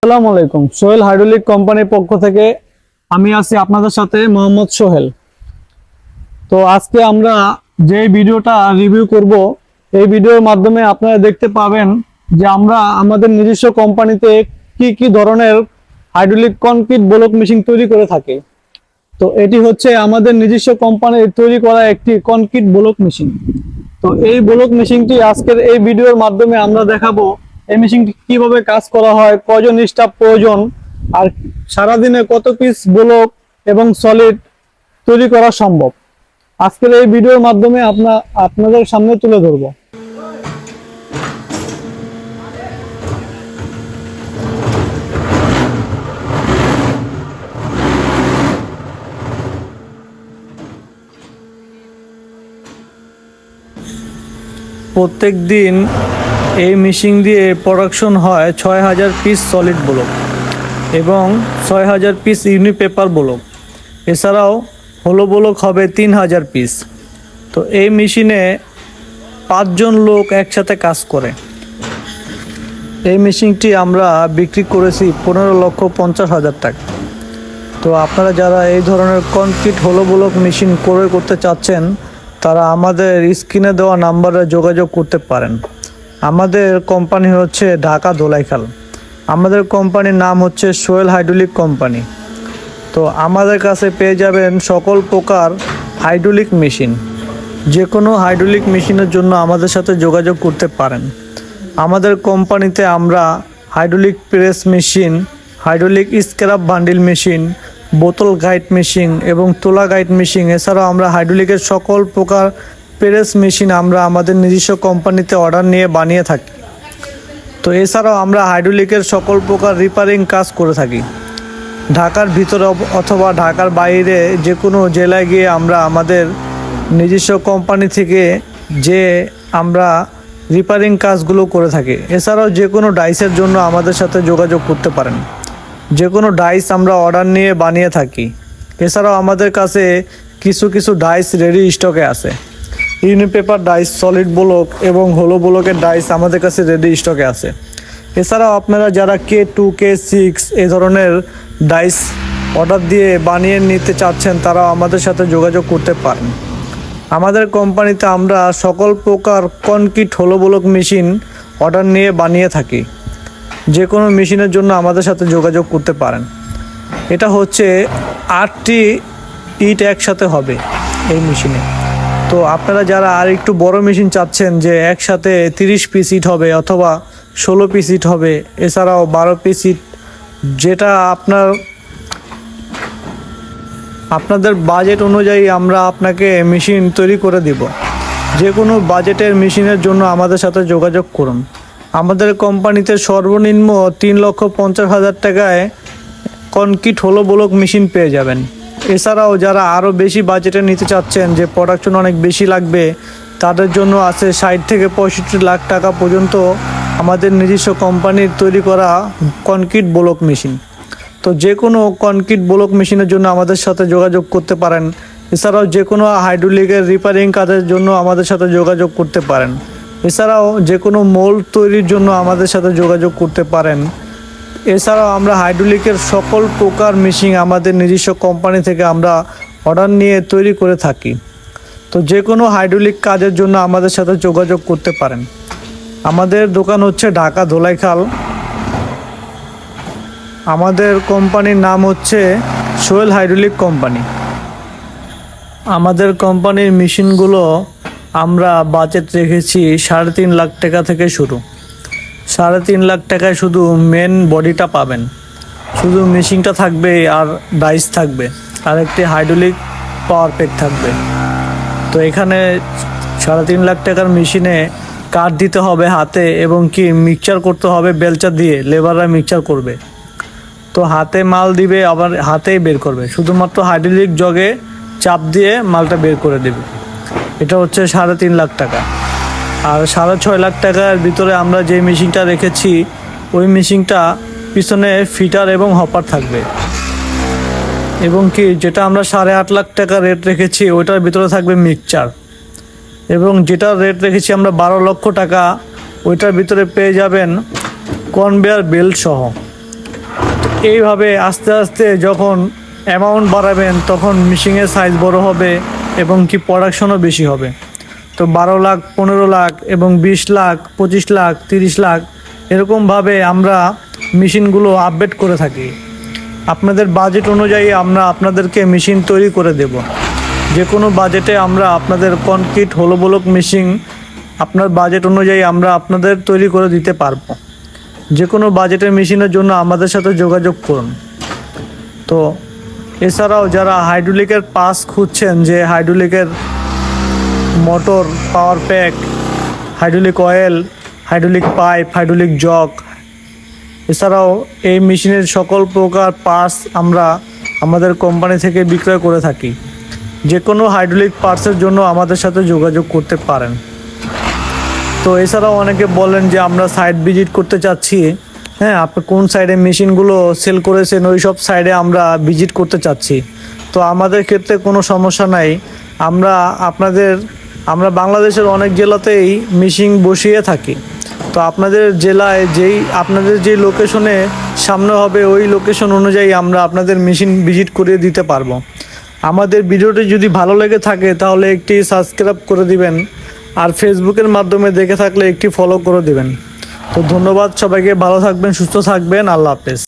আসসালামু আলাইকুম। সোহেল হাইড্রোলিক কোম্পানির পক্ষ থেকে আমি আছি আপনাদের সাথে মোহাম্মদ সোহেল। তো আজকে আমরা যে ভিডিওটা রিভিউ করব, এই ভিডিওর মাধ্যমে আপনারা দেখতে পাবেন যে আমরা আমাদের নিজস্ব কোম্পানিতে কি কি ধরনের হাইড্রোলিক কনক্রিট ব্লক মেশিন তৈরি করে থাকি। তো এটি হচ্ছে আমাদের নিজস্ব কোম্পানির তৈরি করা একটি কনক্রিট ব্লক মেশিন। তো এই ব্লক মেশিনটি আজকের এই ভিডিওর মাধ্যমে আমরা দেখাবো এই মেশিনটি কিভাবে কাজ করা হয়, কয়জন স্টাফ প্রয়োজন, আর সারাদিনে কত পিস ব্লক এবং সলিড তৈরি করা সম্ভব। আজকের এই ভিডিওর মাধ্যমে আপনাদের সামনে তুলে ধরবো। প্রত্যেক দিন এই মেশিন দিয়ে প্রোডাকশন হয় ৬,০০০ পিস সলিড ব্লক এবং ৬,০০০ পিস ইউনি পেপার ব্লক। এছাড়াও হলো ব্লক হবে ৩,০০০ পিস। তো এই মেশিনে ৫ জন লোক একসাথে কাজ করে। এই মেশিনটি আমরা বিক্রি করেছি ১৫,৫০,০০০ টাকা। তো আপনারা যারা এই ধরনের কনক্রিট হলো ব্লক মেশিন ক্রয় করতে চাচ্ছেন, তারা আমাদের স্ক্রিনে দেওয়া নাম্বারে যোগাযোগ করতে পারেন। আমাদের কোম্পানি হচ্ছে ঢাকা ধোলাইখাল। আমাদের কোম্পানির নাম হচ্ছে সোহেল হাইড্রোলিক কোম্পানি। তো আমাদের কাছে পেয়ে যাবেন সকল প্রকার হাইড্রোলিক মেশিন। যে কোনো হাইড্রোলিক মেশিনের জন্য আমাদের সাথে যোগাযোগ করতে পারেন। আমাদের কোম্পানিতে আমরা hydraulic press machine, hydraulic scrap bundle machine, বোতল গাইড মেশিন এবং তোলা গাইড মেশিন, এছাড়াও আমরা হাইড্রোলিকের সকল প্রকার প্রেস মেশিন আমরা আমাদের নিজস্ব কোম্পানিতে অর্ডার নিয়ে বানিয়ে থাকি। তো এছাড়াও আমরা হাইড্রোলিকের সকল প্রকার রিপেয়ারিং কাজ করে থাকি। ঢাকার ভিতরে অথবা ঢাকার বাইরে যে কোনো জেলায় গিয়ে আমরা আমাদের নিজস্ব কোম্পানি থেকে যে আমরা রিপেয়ারিং কাজগুলো করে থাকি। এছাড়াও যে কোনো ডাইসের জন্য আমাদের সাথে যোগাযোগ করতে পারেন। যে কোনো ডাইস আমরা অর্ডার নিয়ে বানিয়ে থাকি। এছাড়াও আমাদের কাছে কিছু ডাইস রেডি স্টকে আছে। ইউনি পেপার ডাইস, সলিড ব্লক এবং হলো ব্লকের ডাইস আমাদের কাছে রেডি স্টকে আছে। এছাড়াও আপনারা যারা K2, K6 এই ধরনের ডাইস অর্ডার দিয়ে বানিয়ে নিতে চাচ্ছেন, তারা আমাদের সাথে যোগাযোগ করতে পারেন। আমাদের কোম্পানিতে আমরা সকল প্রকার কনক্রিট হলো ব্লক মেশিন অর্ডার নিয়ে বানিয়ে থাকি। যে কোনো মেশিনের জন্য আমাদের সাথে যোগাযোগ করতে পারেন। এটা হচ্ছে 8টি ইট একসাথে হবে এই মেশিনে। তো আপনারা যারা আর একটু বড় মেশিন চাচ্ছেন, যে একসাথে 30 পিস ইট হবে অথবা 16 পিস ইট হবে, এছাড়াও 12 পিস ইট, যেটা আপনাদের বাজেট অনুযায়ী আমরা আপনাকে মেশিন তৈরি করে দিব। যে কোনো বাজেটের মেশিনের জন্য আমাদের সাথে যোগাযোগ করুন। আমাদের কোম্পানিতে সর্বনিম্ন 3,50,000 টাকায় কনক্রিট হলো ব্লক মেশিন পেয়ে যাবেন। এছাড়াও যারা আরও বেশি বাজেটে নিতে চাচ্ছেন, যে প্রোডাকশন অনেক বেশি লাগবে, তাদের জন্য আছে 60 থেকে 65 লাখ টাকা পর্যন্ত আমাদের নিজস্ব কোম্পানির তৈরি করা কনক্রিট ব্লক মেশিন। তো যে কোনো কনক্রিট ব্লক মেশিনের জন্য আমাদের সাথে যোগাযোগ করতে পারেন। এছাড়াও যে কোনো হাইড্রোলিকের রিপেয়ারিং কাজের জন্য আমাদের সাথে যোগাযোগ করতে পারেন। এছাড়াও যে কোনো মোল্ড তৈরির জন্য আমাদের সাথে যোগাযোগ করতে পারেন। এছাড়াও আমরা হাইড্রোলিকের সকল প্রকার মেশিন আমাদের নিজস্ব কোম্পানি থেকে আমরা অর্ডার নিয়ে তৈরি করে থাকি। তো যে কোনো হাইড্রোলিক কাজের জন্য আমাদের সাথে যোগাযোগ করতে পারেন। আমাদের দোকান হচ্ছে ঢাকা ধোলাইখাল। আমাদের কোম্পানির নাম হচ্ছে সোহেল হাইড্রোলিক কোম্পানি। আমাদের কোম্পানির মেশিনগুলো আমরা বাজেট রেখেছি 3.5 লাখ টাকা থেকে শুরু। 3.5 লাখ টাকায় শুধু মেন বডিটা পাবেন, শুধু মেশিনটা থাকবে আর ডাইস থাকবে আর একটি হাইড্রোলিক পাওয়ার প্যাক থাকবে। তো এখানে 3.5 লাখ টাকার মেশিনে কাঠ দিতে হবে হাতে, এবং কি মিক্সচার করতে হবে বেলচা দিয়ে, লেবাররা মিক্সচার করবে। তো হাতে মাল দিবে, আবার হাতেই বের করবে, শুধুমাত্র হাইড্রোলিক জগে চাপ দিয়ে মালটা বের করে দেবে। এটা হচ্ছে 3.5 লাখ টাকা। আর 6.5 লাখ টাকার ভিতরে আমরা যে মেশিনটা রেখেছি, ওই মেশিনটা পিছনে ফিটার এবং হপার থাকবে, এবং কি যেটা আমরা 8.5 লাখ টাকা রেট রেখেছি, ওইটার ভিতরে থাকবে মিক্সচার। এবং যেটা রেট রেখেছি আমরা 12 লক্ষ টাকা, ওইটার ভিতরে পেয়ে যাবেন কনভেয়ার বেল্ট সহ। এইভাবে আস্তে আস্তে যখন অ্যামাউন্ট বাড়াবেন তখন মেশিনের সাইজ বড় হবে এবং কি প্রোডাকশনও বেশি হবে। তো 12 লাখ, 15 লাখ এবং 20 লাখ, 25 লাখ, 30 লাখ এরকমভাবে আমরা মেশিনগুলো আপডেট করে থাকি। আপনাদের বাজেট অনুযায়ী আমরা আপনাদেরকে মেশিন তৈরি করে দেব। যে কোনো বাজেটে আমরা আপনাদের কনক্রিট হলো ব্লক মেশিন আপনার বাজেট অনুযায়ী আমরা আপনাদের তৈরি করে দিতে পারবো। যে কোনো বাজেটের মেশিনের জন্য আমাদের সাথে যোগাযোগ করুন। তো এছাড়াও যারা হাইড্রোলিকের পাস খুঁজছেন, যে হাইড্রোলিকের motor, power pack, hydraulic oil, hydraulic pipe, hydraulic jack, এছাড়াও এই মেশিনের সকল প্রকার পার্টস আমরা আমাদের কোম্পানি থেকে বিক্রয় করে থাকি। যে কোনো হাইড্রোলিক পার্টসের জন্য আমাদের সাথে যোগাযোগ করতে পারেন। তো এছাড়াও অনেকে বলেন যে আমরা সাইট ভিজিট করতে চাচ্ছি, হ্যাঁ আপনি কোন সাইডে মেশিনগুলো সেল করেছেন ওই সব সাইডে আমরা ভিজিট করতে চাচ্ছি। তো আমাদের ক্ষেত্রে কোনো সমস্যা নাই, আমরা বাংলাদেশের অনেক জেলাতেই মেশিন বসিয়ে থাকি। তো আপনাদের জেলায় আপনাদের যেই লোকেশনে সামনে হবে ওই লোকেশন অনুযায়ী আমরা আপনাদের মেশিন ভিজিট করিয়ে দিতে পারবো। আমাদের ভিডিওটি যদি ভালো লেগে থাকে তাহলে একটি সাবস্ক্রাইব করে দিবেন, আর ফেসবুকের মাধ্যমে দেখে থাকলে একটি ফলো করে দিবেন। তো ধন্যবাদ সবাইকে, ভালো থাকবেন, সুস্থ থাকবেন, আল্লাহ হাফেজ।